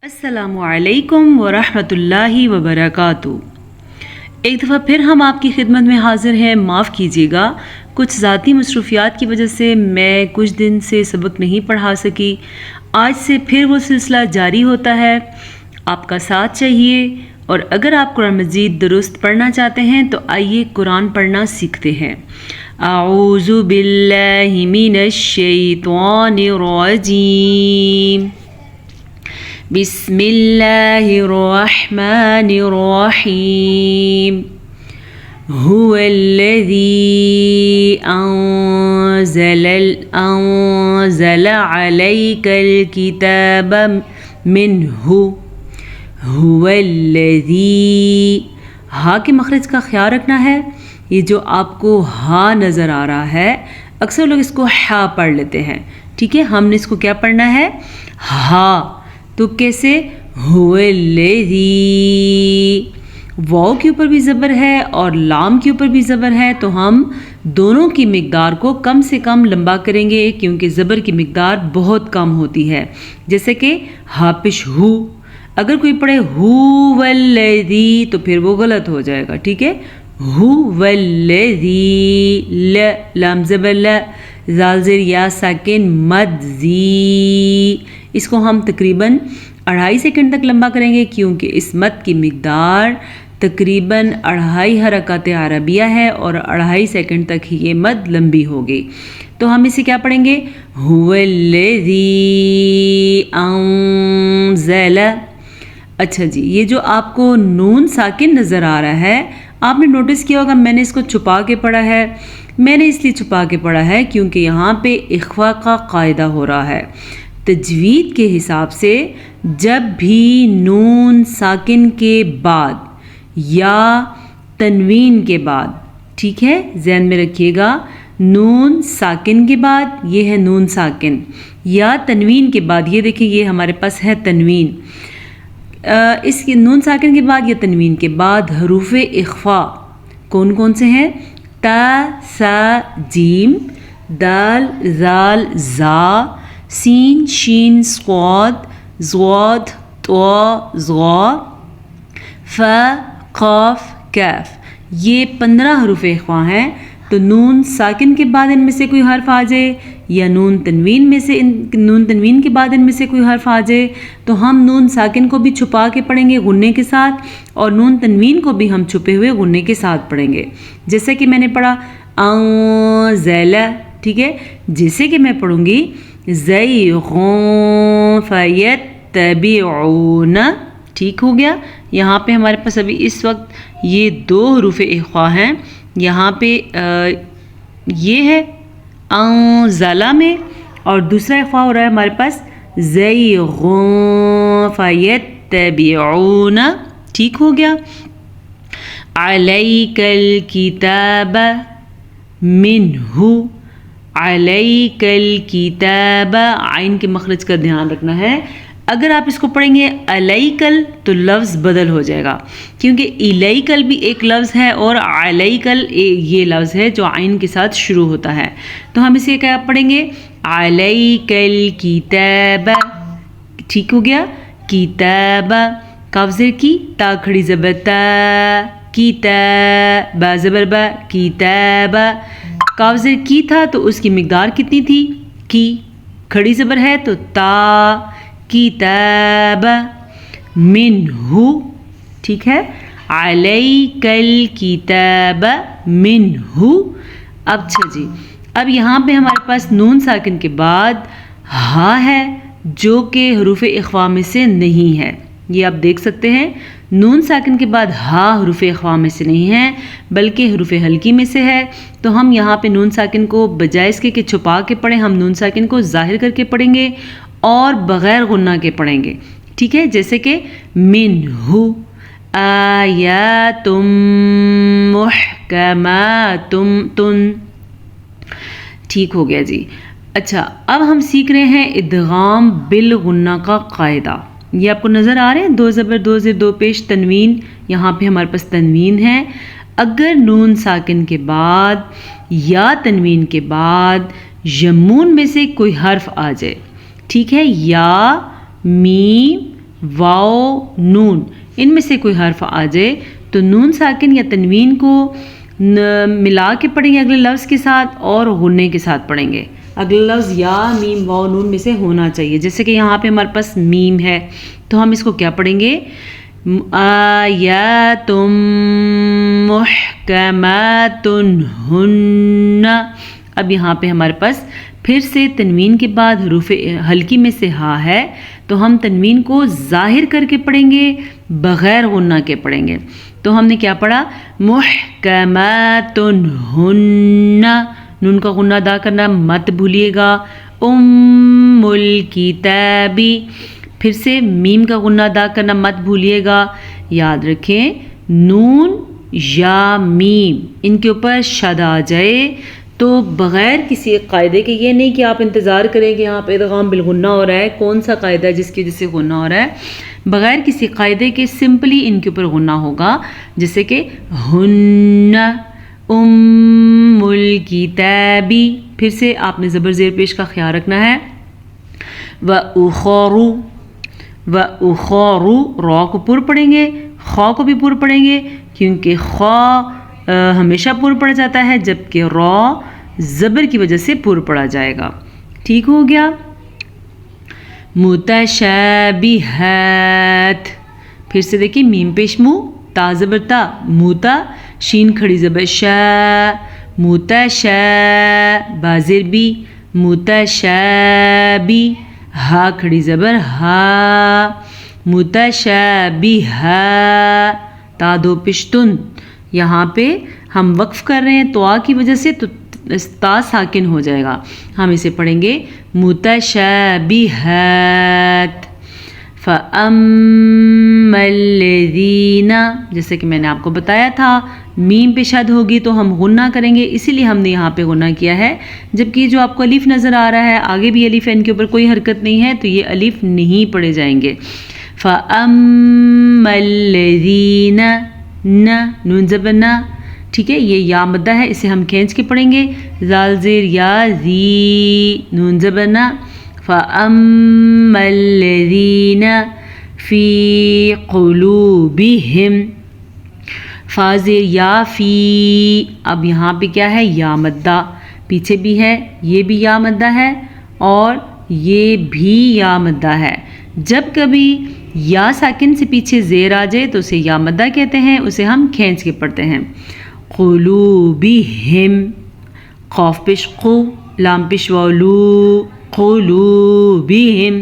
السلام علیکم ورحمۃ اللہ وبرکاتہ۔ ایک دفعہ پھر ہم آپ کی خدمت میں حاضر ہیں۔ معاف کیجیے گا، کچھ ذاتی مصروفیات کی وجہ سے میں کچھ دن سے سبق نہیں پڑھا سکی۔ آج سے پھر وہ سلسلہ جاری ہوتا ہے، آپ کا ساتھ چاہیے۔ اور اگر آپ قرآن مجید درست پڑھنا چاہتے ہیں تو آئیے قرآن پڑھنا سیکھتے ہیں۔ اعوذ باللہ من الشیطان الرجیم، بسم اللہ الرحمن الرحیم۔ هو الذی انزل علیک الکتاب منہ، هو الذی، ہا کے مخرج کا خیال رکھنا ہے۔ یہ جو آپ کو ہا نظر آ رہا ہے، اکثر لوگ اس کو ہا پڑھ لیتے ہیں، ٹھیک ہے؟ ہم نے اس کو کیا پڑھنا ہے؟ ہا۔ تو کیسے؟ هو الذی، واو کے اوپر بھی زبر ہے اور لام کے اوپر بھی زبر ہے، تو ہم دونوں کی مقدار کو کم سے کم لمبا کریں گے، کیونکہ زبر کی مقدار بہت کم ہوتی ہے۔ جیسے کہ ہاپش ہو، اگر کوئی پڑھے هو الذی تو پھر وہ غلط ہو جائے گا، ٹھیک ہے؟ هو الذی، لام زبر ل، زال زیر یا ساکن مد زی، اس کو ہم تقریباً 2.5 سیکنڈ تک لمبا کریں گے، کیونکہ اس مد کی مقدار تقریباً 2.5 حرکات عربیہ ہے اور 2.5 سیکنڈ تک ہی یہ مد لمبی ہوگی۔ تو ہم اسے کیا پڑھیں گے؟ هو الذی انزل۔ اچھا جی، یہ جو آپ کو نون ساکن نظر آ رہا ہے، آپ نے نوٹس کیا ہوگا میں نے اس کو چھپا کے پڑھا ہے۔ میں نے اس لیے چھپا کے پڑھا ہے کیونکہ یہاں پہ اخفاء کا قاعدہ ہو رہا ہے۔ تجوید کے حساب سے جب بھی نون ساکن کے بعد یا تنوین کے بعد، ٹھیک ہے، ذہن میں رکھیے گا، نون ساکن کے بعد، یہ ہے نون ساکن، یا تنوین کے بعد، یہ دیکھیں یہ ہمارے پاس ہے تنوین، اس کے نون ساکن کے بعد یا تنوین کے بعد حروف اخفاء کون کون سے ہیں؟ تا، سا، جیم، دال، زال، زا، سین، شین، صاد، ضاد، طا، ظا، فا، قاف، کاف، یہ 15 حروف اخفاء ہیں۔ تو نون ساکن کے بعد ان میں سے کوئی حرف آ جائے یا نون تنوین کے بعد ان میں سے کوئی حرف آ جائے تو ہم نون ساکن کو بھی چھپا کے پڑھیں گے غنے کے ساتھ، اور نون تنوین کو بھی ہم چھپے ہوئے غنے کے ساتھ پڑھیں گے۔ جیسے کہ میں نے پڑھا انزل، ٹھیک ہے؟ جیسے کہ میں پڑھوں گی زیغون فیتبعون، ٹھیک ہو گیا؟ یہاں پہ ہمارے پاس ابھی اس وقت یہ 2 حروف اخفاء ہیں، یہاں پہ یہ ہے انزلہ میں، اور دوسرا اخفاء ہو رہا ہے ہمارے پاس زیغون فیتبعون، ٹھیک ہو گیا؟ علیک الکتاب منہ، علیک الکتاب، عین کے مخرج کا دھیان رکھنا ہے۔ اگر آپ اس کو پڑھیں گے علیکل تو لفظ بدل ہو جائے گا، کیونکہ الیکل بھی ایک لفظ ہے اور علیکل یہ لفظ ہے جو عین کے ساتھ شروع ہوتا ہے۔ تو ہم اسے کیا پڑھیں گے؟ علیک الکتاب، ٹھیک ہو گیا؟ کتاب، کاف زیر کی، تا کھڑی زبر تا، کتاب، با زبر با، کتاب، کاف زیر کی تھا تو اس کی مقدار کتنی تھی؟ کی، کھڑی زبر ہے تو تا، کتاب، منہ، ٹھیک ہے؟ علیک الکتاب منہ۔ اچھا جی، اب یہاں پہ ہمارے پاس نون ساکن کے بعد ہا ہے جو کہ حروف اخفاء میں سے نہیں ہے، یہ آپ دیکھ سکتے ہیں۔ نون ساکن کے بعد ہا حروف اخفاء میں سے نہیں ہے بلکہ حروف حلقی میں سے ہے، تو ہم یہاں پہ نون ساکن کو بجائے اس کے کہ چھپا کے پڑھیں، ہم نون ساکن کو ظاہر کر کے پڑھیں گے اور بغیر غنہ کے پڑھیں گے، ٹھیک ہے؟ جیسے کہ منہ آیات محکمات، ٹھیک ہو گیا جی۔ اچھا، اب ہم سیکھ رہے ہیں ادغام بالغنہ کا قاعدہ۔ یہ آپ کو نظر آ رہے ہیں، 2 زبر 2 زیر 2 پیش تنوین، یہاں پہ ہمارے پاس تنوین ہے۔ اگر نون ساکن کے بعد یا تنوین کے بعد یمون میں سے کوئی حرف آ جائے، ٹھیک ہے، یا، میم، واو نون ان میں سے کوئی حرف آ جائے تو نون ساکن یا تنوین کو ملا کے پڑھیں گے اگلے لفظ کے ساتھ اور غنّے کے ساتھ پڑھیں گے. اگلا لفظ یا میم واو نون میں سے ہونا چاہیے. جیسے کہ یہاں پہ ہمارے پاس میم ہے تو ہم اس کو کیا پڑھیں گے؟ آیات محکمات ہن. اب یہاں پہ ہمارے پاس پھر سے تنوین کے بعد حروف حلقی میں سے ہا ہے تو ہم تنوین کو ظاہر کر کے پڑھیں گے بغیر غنہ کے پڑھیں گے. تو ہم نے کیا پڑھا؟ محکمات ہن. نون کا غنہ ادا کرنا مت بھولیے گا. ام الکتابی. پھر سے میم کا غنہ ادا کرنا مت بھولیے گا. یاد رکھیں نون یا میم ان کے اوپر شد آ جائے تو بغیر کسی قاعدے کے، یہ نہیں کہ آپ انتظار کریں کہ یہاں پہ ادغام بالغنہ ہو رہا ہے، کون سا قاعدہ ہے جس کی وجہ سے غنہ ہو رہا ہے، بغیر کسی قاعدے کے سمپلی ان کے اوپر غنہ ہوگا. جیسے کہ ہن ام الکتابی. پھر سے آپ نے زبر زیر پیش کا خیال رکھنا ہے. وَأُخَرُ را کو پر پڑھیں گے، خا کو بھی پر پڑھیں گے کیونکہ خا ہمیشہ پر پڑھ جاتا ہے جبکہ را زبر کی وجہ سے پر پڑھا جائے گا. ٹھیک ہو گیا. متشابہات. پھر سے دیکھیں میم پیش مو تا زبر تا موتا شین کھڑی زبر شا متشا بازر بی متشابی ہا کھڑی زبر ہا متشابہا تا دو پشتن. یہاں پہ ہم وقف کر رہے ہیں تو آ کی وجہ سے تو تا ساکن ہو جائے گا. ہم اسے پڑھیں گے متشابہات. فَأَمَّا الَّذِينَ. جیسے کہ میں نے آپ کو بتایا تھا میم پہ شد ہوگی تو ہم غنہ کریں گے، اسی لیے ہم نے یہاں پہ غنہ کیا ہے. جبکہ جو آپ کو الف نظر آ رہا ہے آگے بھی الف ہے، ان کے اوپر کوئی حرکت نہیں ہے تو یہ الف نہیں پڑھے جائیں گے. فَأَمَّا الَّذِينَ نون زبر نا. ٹھیک ہے، یہ یا مدہ ہے، اسے ہم کھینچ کے پڑھیں گے. زال زیر یا زی نون زبر نا. فَأَمَّا الَّذِينَ فِي قُلُوبِهِمْ. فا زیر یا فی. اب یہاں پہ کیا ہے؟ یا مدہ. پیچھے بھی ہے، یہ بھی یا مدہ ہے اور یہ بھی یا مدہ ہے. جب کبھی یا ساکن سے پیچھے زیر آ جائے تو اسے یا مدہ کہتے ہیں، اسے ہم کھینچ کے پڑھتے ہیں. قلوبہم. قاف پیش قو لام پیش واولو قلوبہم.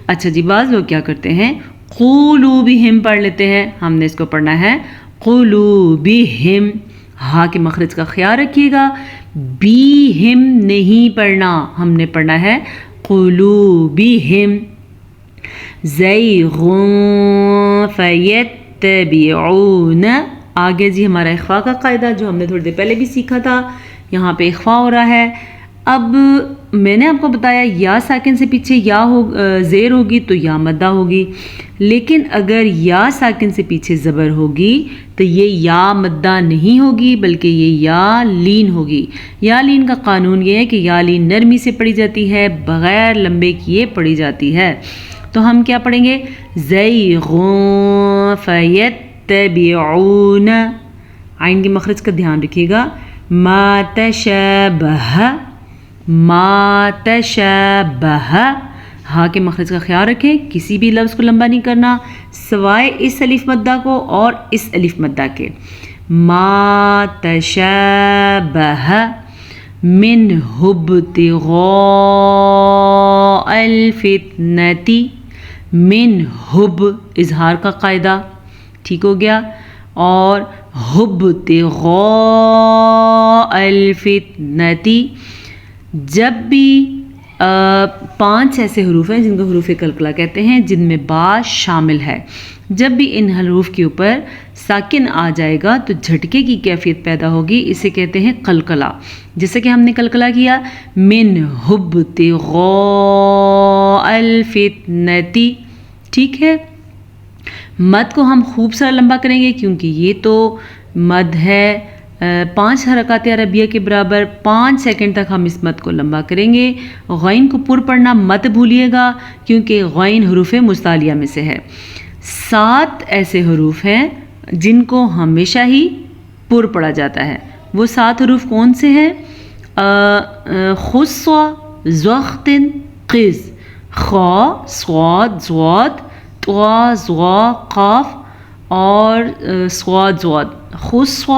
اچھا جی، بعض لوگ کیا کرتے ہیں قلوبہم پڑھ لیتے ہیں. ہم نے اس کو پڑھنا ہے قلوبہم. ہا کے مخرج کا خیال رکھیے گا. بیہم نہیں پڑھنا، ہم نے پڑھنا ہے قلوبہم. زیغٌ فیتبعون. آگے جی ہمارا اخفاء کا قاعدہ جو ہم نے تھوڑی دیر پہلے بھی سیکھا تھا، یہاں پہ اخفاء ہو رہا ہے. اب میں نے آپ کو بتایا یا ساکن سے پیچھے یا زیر ہوگی تو یا مدہ ہوگی، لیکن اگر یا ساکن سے پیچھے زبر ہوگی تو یہ یا مدہ نہیں ہوگی بلکہ یہ یا لین ہوگی. یا لین کا قانون یہ ہے کہ یا لین نرمی سے پڑھی جاتی ہے، بغیر لمبے کیے پڑھی جاتی ہے. تو ہم کیا پڑھیں گے؟ زیغٌ فیتبعون. عین کے مخرج کا دھیان رکھیے گا. ما تشابہ ما تشابہ. ہاں کے مخرج کا خیال رکھیں، کسی بھی لفظ کو لمبا نہیں کرنا سوائے اس الف مدہ کو اور اس الف مدہ کے. ما تشابہ منہ ابتغاء الفتنۃ. من حب اظہار کا قاعدہ. ٹھیک ہو گیا. اور حب ابتغاء الفتنۃ. جب بھی 5 ایسے حروف ہیں جن کو حروف قلقلہ کہتے ہیں جن میں با شامل ہے، جب بھی ان حروف کے اوپر ساکن آ جائے گا تو جھٹکے کی کیفیت پیدا ہوگی، اسے کہتے ہیں قلقلہ. جیسے کہ ہم نے قلقلہ کیا من حب ابتغاء الفتنۃ. ٹھیک ہے. مد کو ہم خوب سارا لمبا کریں گے کیونکہ یہ تو مد ہے 5 حرکات عربیہ کے برابر 5 سیکنڈ تک ہم اس مد کو لمبا کریں گے۔ غین کو پر پڑھنا مت بھولیے گا کیونکہ غین حروف مستعلیہ میں سے ہے۔ 7 ایسے حروف ہیں جن کو ہمیشہ ہی پر پڑھا جاتا ہے۔ وہ 7 حروف کون سے ہیں؟ خص، ضغط، قز، خا، صاد، ضاد، طا، ظا، قاف اور صاد، ضاد۔ خص،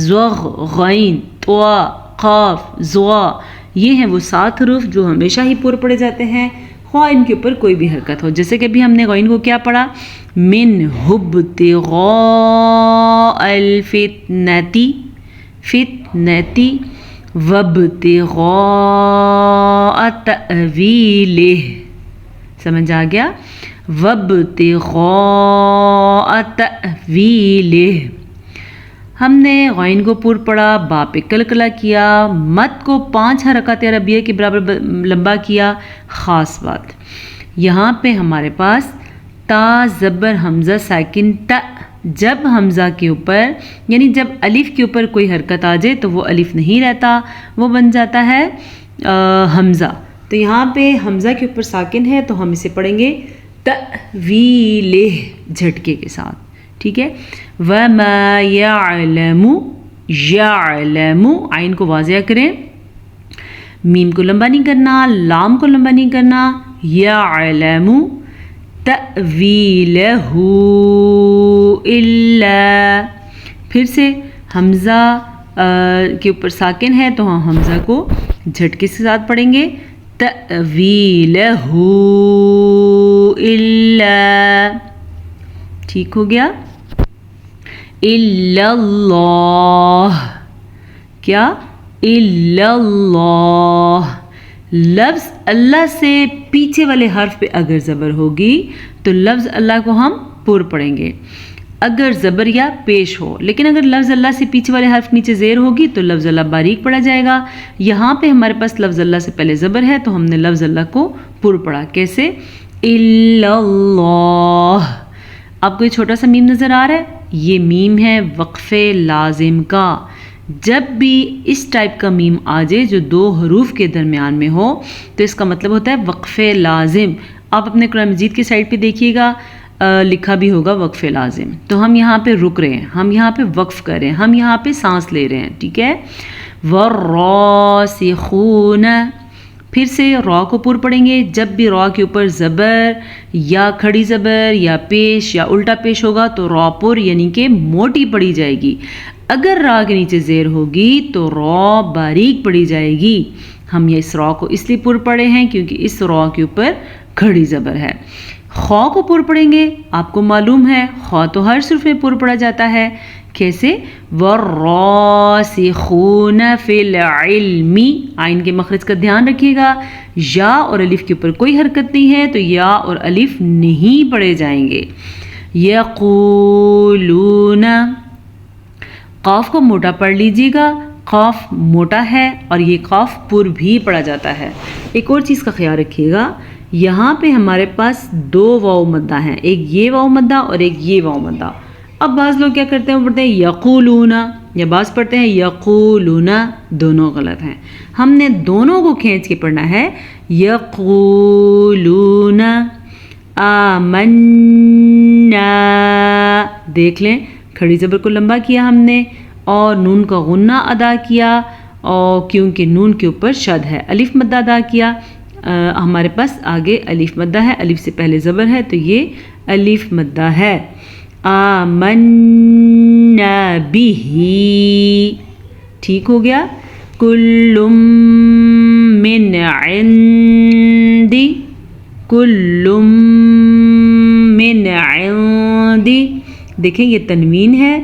ضغ، غین، طا، قاف، ظا، یہ ہیں وہ 7 حروف جو ہمیشہ ہی پر پڑھے جاتے ہیں، خواہ ان کے اوپر کوئی بھی حرکت ہو۔ جیسے کہ ابھی ہم نے غین کو کیا پڑھا؟ من ابتغاء الفتنتی، فتنتی، وابتغاء تأویلہ، سمجھ آ گیا؟ وابتغاء تأویلہ۔ ہم نے غین کو پر پڑھا، با پہ کلکلا کیا، مد کو 5 حرکات عربیہ کے برابر لمبا کیا۔ خاص بات یہاں پہ ہمارے پاس تا زبر حمزہ ساکن تا، جب حمزہ کے اوپر یعنی جب الف کے اوپر کوئی حرکت آ جائے تو وہ الف نہیں رہتا، وہ بن جاتا ہے حمزہ۔ تو یہاں پہ حمزہ کے اوپر ساکن ہے تو ہم اسے پڑھیں گے تأویلہ جھٹکے کے ساتھ، ٹھیک ہے؟ وَمَا يَعْلَمُ، يَعْلَمُ، عین کو واضح کریں، میم کو لمبا نہیں کرنا، لام کو لمبا نہیں کرنا، يَعْلَمُ تأویلہ إِلَّا، پھر سے حمزہ کے اوپر ساکن ہے تو ہم حمزہ کو جھٹکے کے ساتھ پڑھیں گے، تأویلہ إِلَّا، ٹھیک ہو گیا؟ إِلَّا اللَّهِ، کیا؟ إِلَّا اللَّهِ، لفظ اللہ سے پیچھے والے حرف پہ اگر زبر ہوگی تو لفظ اللہ کو ہم پر پڑھیں گے، اگر زبر یا پیش ہو، لیکن اگر لفظ اللہ سے پیچھے والے حرف نیچے زیر ہوگی تو لفظ اللہ باریک پڑھا جائے گا۔ یہاں پہ ہمارے پاس لفظ اللہ سے پہلے زبر ہے تو ہم نے لفظ اللہ کو پر پڑھا، کیسے؟ إِلَّا اللَّهِ۔ آپ کو یہ چھوٹا سا میم نظر آ رہا ہے؟ یہ میم ہے وقفے لازم کا۔ جب بھی اس ٹائپ کا میم آ جائے جو 2 حروف کے درمیان میں ہو تو اس کا مطلب ہوتا ہے وقفے لازم۔ آپ اپنے قرآن مجید کی سائٹ پہ دیکھیے گا، لکھا بھی ہوگا وقفے لازم۔ تو ہم یہاں پہ رک رہے ہیں، ہم یہاں پہ وقف کر رہے ہیں، ہم یہاں پہ سانس لے رہے ہیں، ٹھیک ہے؟ وَالرَّاسِخُونَ، پھر سے را کو پر پڑھیں گے، جب بھی را کے اوپر زبر یا کھڑی زبر یا پیش یا الٹا پیش ہوگا تو را پر یعنی کہ موٹی پڑھی جائے گی، اگر را کے نیچے زیر ہوگی تو را باریک پڑھی جائے گی۔ ہم یہ اس را کو اس لیے پر پڑھے ہیں کیونکہ اس را کے اوپر کھڑی زبر ہے۔ خا کو پر پڑھیں گے، آپ کو معلوم ہے خا تو ہر حرف میں پر پڑھا جاتا ہے، کیسے؟ وَالرَّاسِخُونَ فِي الْعِلْمِ، عین کے مخرج کا دھیان رکھیے گا، یا اور الف کے اوپر کوئی حرکت نہیں ہے تو یا اور الف نہیں پڑھے جائیں گے۔ یقولون، قاف کو موٹا پڑھ لیجیے گا، قاف موٹا ہے اور یہ قاف پر بھی پڑھا جاتا ہے۔ ایک اور چیز کا خیال رکھیے گا، یہاں پہ ہمارے پاس 2 واو مدہ ہیں، ایک یہ واو مدہ اور ایک یہ واو مدہ۔ اب بعض لوگ کیا کرتے ہیں، وہ پڑھتے ہیں یقولون یا بعض پڑھتے ہیں یقولون، دونوں غلط ہیں۔ ہم نے دونوں کو کھینچ کے پڑھنا ہے، یقولون آمنا، دیکھ لیں کھڑی زبر کو لمبا کیا ہم نے اور نون کا غنہ ادا کیا، اور کیونکہ نون کے اوپر شد ہے الف مدہ ادا کیا، ہمارے پاس آگے الف مدہ ہے، الف سے پہلے زبر ہے تو یہ الف مدہ ہے۔ آمنا بہ، ٹھیک ہو گیا؟ کل من عندی، کل من عندی، دیکھیں یہ تنوین ہے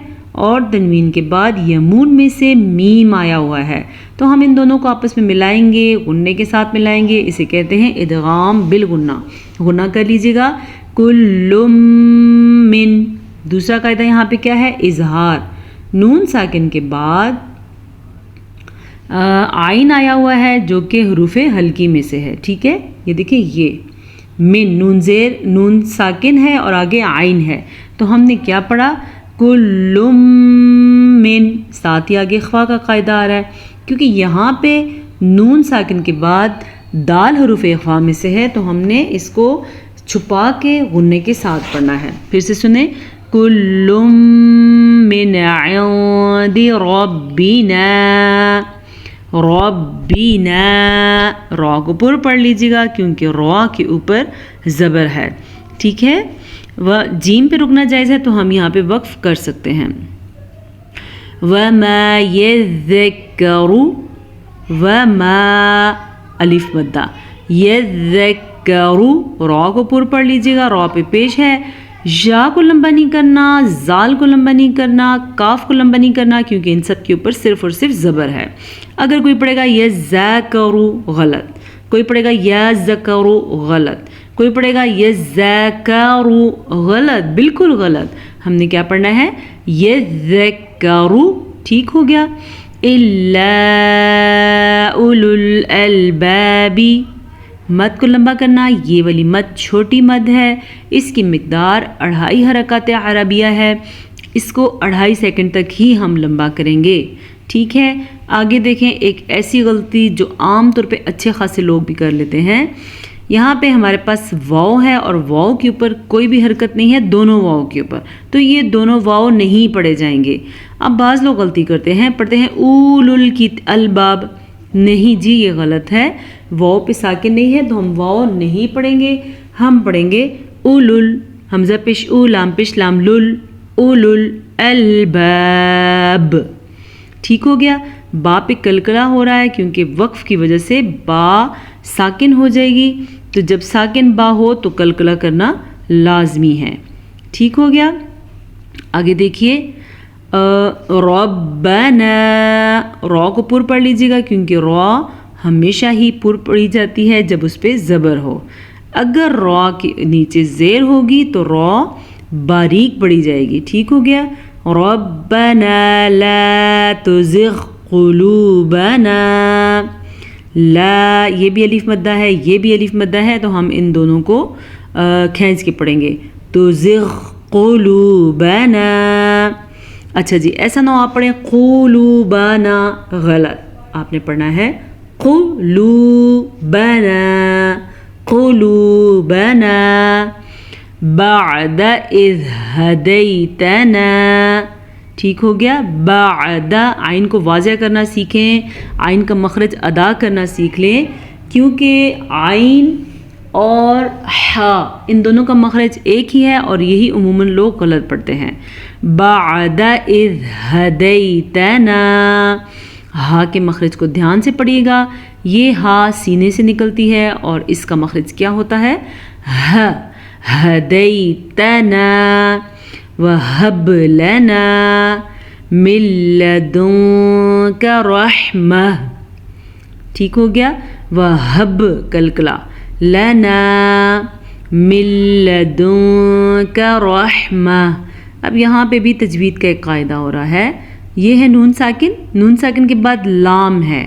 اور تنوین کے بعد یمون میں سے میم آیا ہوا ہے تو ہم ان دونوں کو آپس میں ملائیں گے، غنّے کے ساتھ ملائیں گے، اسے کہتے ہیں ادغام بالغنّہ۔ غنّہ کر لیجیے گا، کل من۔ دوسرا قاعدہ یہاں پہ کیا ہے؟ اظہار، نون ساکن کے بعد عین آیا ہوا ہے جو کہ حروف حلقی میں سے ہے، ٹھیک ہے؟ یہ دیکھیں یہ من، نون زیر، نون ساکن ہے اور آگے عین ہے تو ہم نے کیا پڑھا؟ کل من، ساتھ ہی آگے اخفا کا قاعدہ آ رہا ہے کیونکہ یہاں پہ نون ساکن کے بعد دال حروف اخفا میں سے ہے، تو ہم نے اس کو چھپا کے غنے کے ساتھ پڑھنا ہے۔ پھر سے سنیں، کل من عند ربنا، ربنا، را کو پر پڑھ لیجیے گا کیونکہ را کے اوپر زبر ہے، ٹھیک ہے۔ جیم پہ رکنا جائز ہے تو ہم یہاں پہ وقف کر سکتے ہیں۔ وَمَا يَذَّكَّرُ، وَمَا الف مدہ، يَذَّكَّرُ، را کو پر پڑھ لیجیے گا، را پہ پیش ہے، یا کو لمبا نہیں کرنا، زال کو لمبا نہیں کرنا، کاف کو لمبا نہیں کرنا کیونکہ ان سب کے اوپر صرف اور صرف زبر ہے۔ اگر کوئی پڑھے گا یذکرو، غلط، کوئی پڑھے گا یذکرو، غلط، کوئی پڑھے گا یذکرو، غلط، بالکل غلط۔ ہم نے کیا پڑھنا ہے؟ یذکرو، ٹھیک ہو گیا۔ الا اولو الالباب، مد کو لمبا کرنا، یہ والی مد چھوٹی مد ہے، اس کی مقدار 2.5 حرکات عربیہ ہے، اس کو 2.5 سیکنڈ تک ہی ہم لمبا کریں گے، ٹھیک ہے۔ آگے دیکھیں ایک ایسی غلطی جو عام طور پہ اچھے خاصے لوگ بھی کر لیتے ہیں، یہاں پہ ہمارے پاس واو ہے اور واو کے اوپر کوئی بھی حرکت نہیں ہے، دونوں واو کے اوپر، تو یہ دونوں واو نہیں پڑھے جائیں گے۔ اب بعض لوگ غلطی کرتے ہیں، پڑھتے ہیں اولو الالباب، نہیں جی یہ غلط ہے، واو پہ ساکن نہیں ہے تو ہم واو نہیں پڑھیں گے، ہم پڑھیں گے اولل، حمزہ پیش او، لام پیش لام، لل، اولل الباب، ٹھیک ہو گیا۔ با پہ کلکلا ہو رہا ہے کیونکہ وقف کی وجہ سے با ساکن ہو جائے گی، تو جب ساکن با ہو تو کلکلا کرنا لازمی ہے، ٹھیک ہو گیا۔ آگے دیکھیے ربنا، را کو پر پڑھ لیجیے گا کیونکہ را ہمیشہ ہی پر پڑھی جاتی ہے جب اس پہ زبر ہو، اگر را کے نیچے زیر ہوگی تو را باریک پڑھی جائے گی، ٹھیک ہو گیا۔ ربنا لا تزغ قلوبنا، لا یہ بھی الف مدہ ہے، یہ بھی الف مدہ ہے، تو ہم ان دونوں کو کھینچ کے پڑھیں گے، تزغ قلوبنا۔ اچھا جی، ایسا نہ ہو آپ پڑھیں قلوبنا، غلط، آپ نے پڑھنا ہے قلوبنا، قلوبنا، بعد اذ ہدیتنا، ٹھیک ہو گیا۔ بعد، عین کو واضح کرنا سیکھیں، عین کا مخرج ادا کرنا سیکھ لیں کیونکہ عین اور ہا ان دونوں کا مخرج ایک ہی ہے اور یہی عموماً لوگ غلط پڑھتے ہیں۔ بعد اذ ہدیتنا، ہا کے مخرج کو دھیان سے پڑھیے گا، یہ ہا سینے سے نکلتی ہے اور اس کا مخرج کیا ہوتا ہے؟ ہ، ہدیتنا وہب لنا من لدنک رحمہ، ٹھیک ہو گیا۔ وہب کلکلا، لنا من لدنک رحمہ۔ اب یہاں پہ بھی تجوید کا ایک قاعدہ ہو رہا ہے، یہ ہے نون ساکن، نون ساکن کے بعد لام ہے،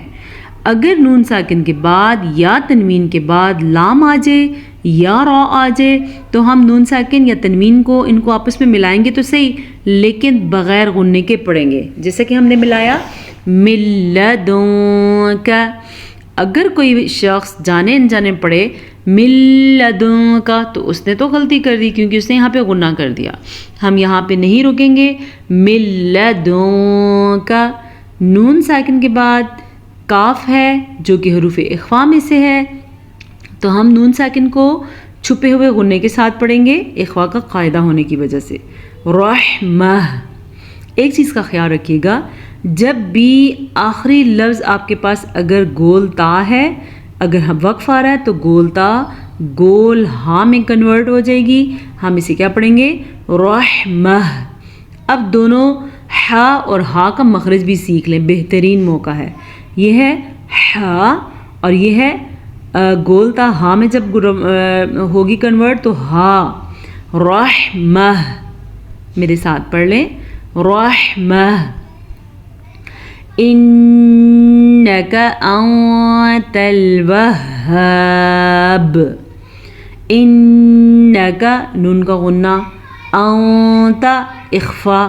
اگر نون ساکن کے بعد یا تنوین کے بعد لام آ جائے یا را آ جائے تو ہم نون ساکن یا تنوین کو ان کو آپس میں ملائیں گے تو صحیح، لیکن بغیر غننے کے پڑھیں گے، جیسا کہ ہم نے ملایا من لدنک۔ اگر کوئی شخص جانے انجانے پڑھے من لدنک تو اس نے تو غلطی کر دی کیونکہ اس نے یہاں پہ غنہ کر دیا، ہم یہاں پہ نہیں رکیں گے۔ من لدنک، نون ساکن کے بعد کاف ہے جو کہ حروف اخفا میں سے ہے، تو ہم نون ساکن کو چھپے ہوئے غنے کے ساتھ پڑھیں گے اخفا کا قاعدہ ہونے کی وجہ سے۔ رحمہ، ایک چیز کا خیال رکھیے گا، جب بھی آخری لفظ آپ کے پاس اگر گول تا ہے، اگر ہم وقف آ رہا ہے تو گول تا گول ہاں میں کنورٹ ہو جائے گی، ہم اسے کیا پڑھیں گے؟ رحمہ۔ اب دونوں ہا اور ہا کا مخرج بھی سیکھ لیں، بہترین موقع ہے، یہ ہے ہا اور یہ ہے گول تا ہا میں جب ہوگی کنورٹ تو ہا، رحمہ، میرے ساتھ پڑھ لیں، رحمہ۔ انک انت الوہاب، انک نون کا غنہ، انت اخفا،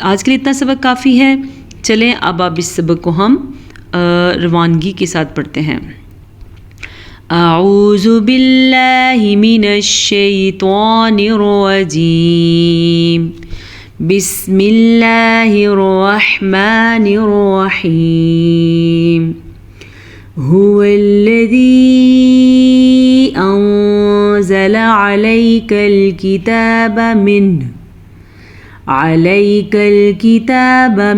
آج کے لیے اتنا سبق کافی ہے. چلیں اب آپ اس سبق کو ہم روانگی کے ساتھ پڑھتے ہیں. اعوذ باللہ من الشیطان الرجیم. بسم اللہ الرحمن الرحیم. هو الذی انزل علیک الكتاب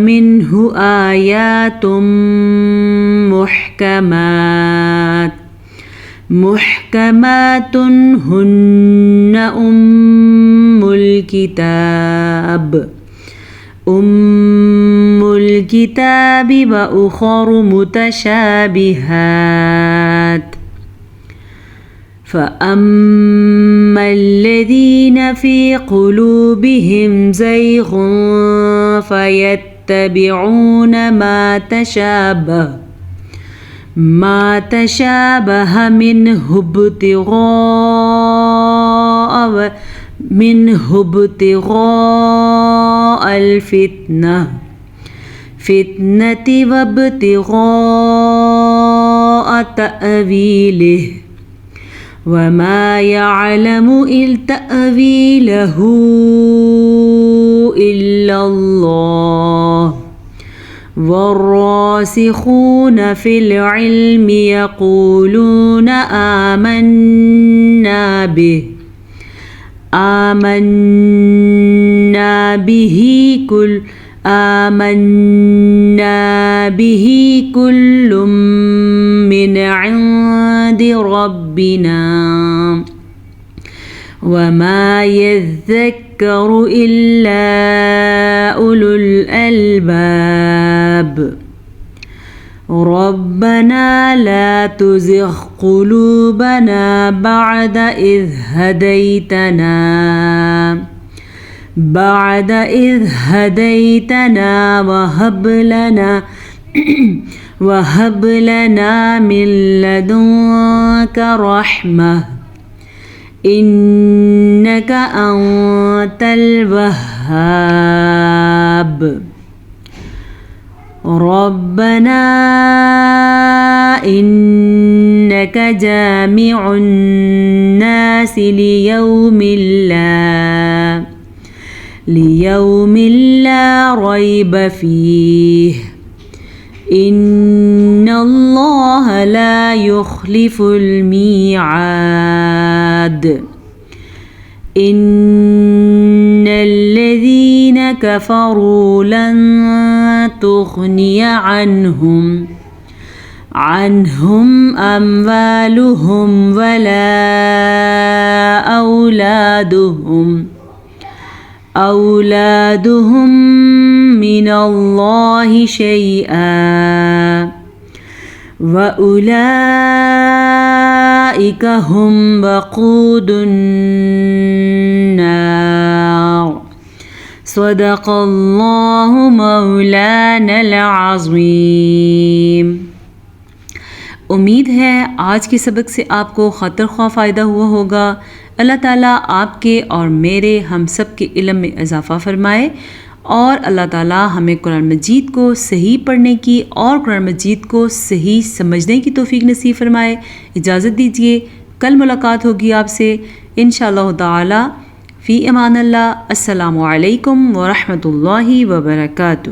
منه آیات محکمات هن أم الكتاب وأخر متشابهات. فأما الذين في قلوبهم زيغ فيتبعون ما تشابه منه ابتغاء الفتنة وابتغاء تأويله وما يعلم تأويله إلا الله والراسخون في العلم يقولون آمنا به كل من عند ربنا وما يذكر إلا أولو الألباب. ربنا لا تزغ قلوبنا بعد إذ هديتنا وهب لنا من لدنك رحمة إنك أنت الوهاب. ربنا إنك جامع الناس ليوم لا ريب فيه إن الله لا يخلف الميعاد. إن الذين كفروا لن تغني عنهم أموالهم ولا أولادهم من الله شيئا وأولئك هم وقود النار. صدق اللہ مولانا العظیم. امید ہے آج کے سبق سے آپ کو خاطر خواہ فائدہ ہوا ہوگا. اللہ تعالیٰ آپ کے اور میرے ہم سب کے علم میں اضافہ فرمائے اور اللہ تعالیٰ ہمیں قرآن مجید کو صحیح پڑھنے کی اور قرآن مجید کو صحیح سمجھنے کی توفیق نصیب فرمائے. اجازت دیجیے، کل ملاقات ہوگی آپ سے انشاءاللہ تعالیٰ. فی امان اللہ. السلام علیکم ورحمۃ اللہ وبرکاتہ.